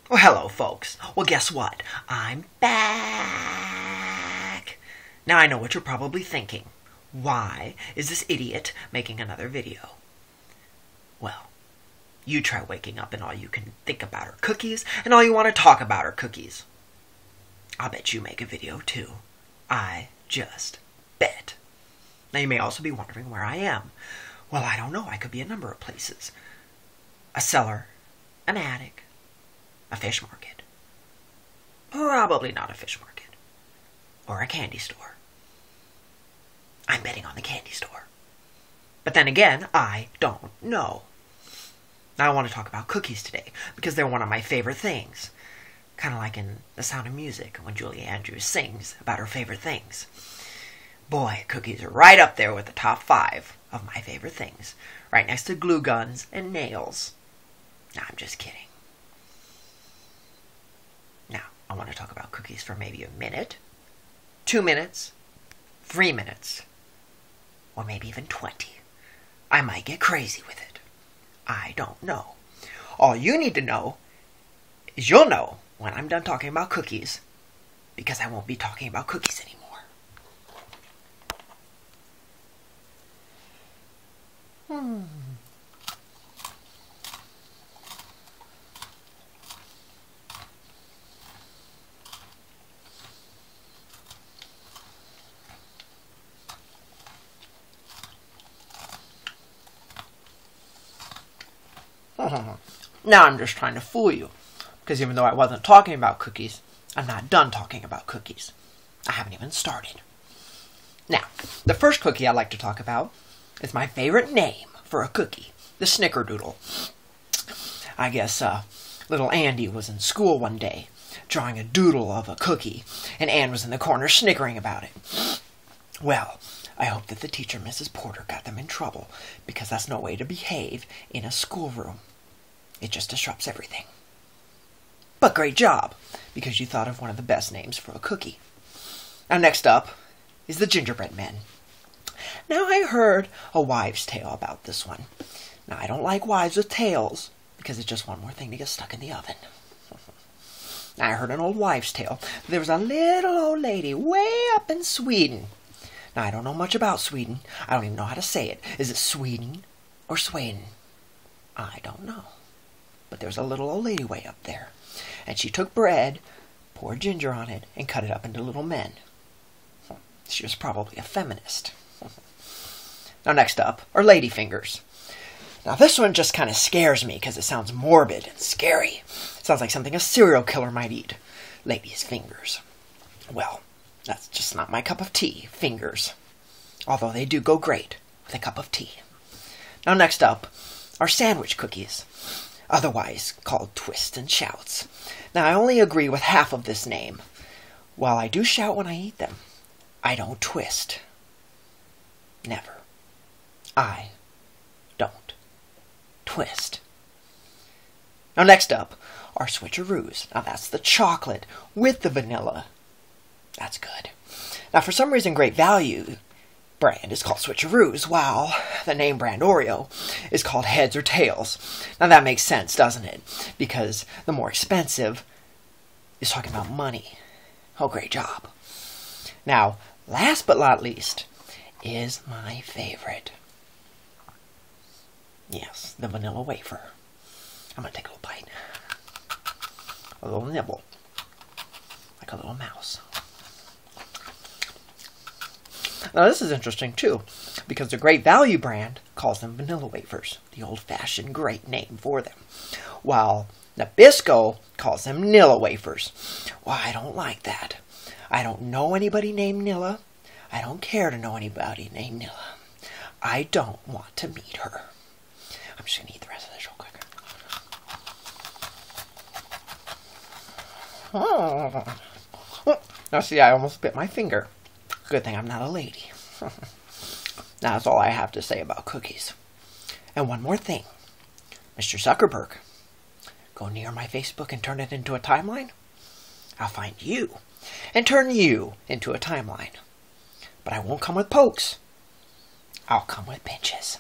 Well, hello, folks. Well, guess what? I'm back. Now, I know what you're probably thinking. Why is this idiot making another video? Well, you try waking up and all you can think about are cookies, and all you want to talk about are cookies. I'll bet you make a video, too. I just bet. Now, you may also be wondering where I am. Well, I don't know. I could be a number of places. A cellar, an attic, a fish market. Probably not a fish market. Or a candy store. I'm betting on the candy store. But then again, I don't know. Now I want to talk about cookies today, because they're one of my favorite things. Kind of like in The Sound of Music, when Julie Andrews sings about her favorite things. Boy, cookies are right up there with the top 5 of my favorite things. Right next to glue guns and nails. Now, I'm just kidding. Now, I want to talk about cookies for maybe a minute, 2 minutes, 3 minutes, or maybe even 20. I might get crazy with it. I don't know. All you need to know is you'll know when I'm done talking about cookies, because I won't be talking about cookies anymore. Now I'm just trying to fool you, because even though I wasn't talking about cookies, I'm not done talking about cookies. I haven't even started. Now, the first cookie I'd like to talk about is my favorite name for a cookie, the Snickerdoodle. I guess little Andy was in school one day, drawing a doodle of a cookie, and Ann was in the corner snickering about it. Well, I hope that the teacher, Mrs. Porter, got them in trouble, because that's no way to behave in a schoolroom. It just disrupts everything. But great job, because you thought of one of the best names for a cookie. Now next up is the Gingerbread Men. Now I heard a wives' tale about this one. Now I don't like wives with tails, because it's just one more thing to get stuck in the oven. Now I heard an old wives' tale. There was a little old lady way up in Sweden. Now I don't know much about Sweden. I don't even know how to say it. Is it Sweden or Sweden? I don't know. But there's a little old lady way up there. And she took bread, poured ginger on it, and cut it up into little men. She was probably a feminist. Now next up are ladyfingers. Now this one just kind of scares me because it sounds morbid and scary. It sounds like something a serial killer might eat. Ladies' fingers. Well, that's just not my cup of tea, fingers. Although they do go great with a cup of tea. Now next up are sandwich cookies, otherwise called twists and shouts. Now I only agree with half of this name. While I do shout when I eat them, I don't twist. Never. I don't twist. Now next up are switcheroos. Now that's the chocolate with the vanilla. That's good. Now for some reason Great Value brand is called switcheroos, while the name brand Oreo is called heads or tails. Now that makes sense, doesn't it? Because the more expensive is talking about money. Oh, great job. Now, last but not least is my favorite. Yes, the vanilla wafer. I'm going to take a little bite. A little nibble. Like a little mouse. Now this is interesting too, because the Great Value brand calls them vanilla wafers, the old-fashioned great name for them, while Nabisco calls them Nilla wafers. Well, I don't like that. I don't know anybody named Nilla. I don't care to know anybody named Nilla. I don't want to meet her. I'm just going to eat the rest of this real quick. Oh. Now see, I almost bit my finger. Good thing I'm not a lady. Now that's all I have to say about cookies. And one more thing. Mr. Zuckerberg, go near my Facebook and turn it into a timeline. I'll find you and turn you into a timeline. But I won't come with pokes. I'll come with pinches.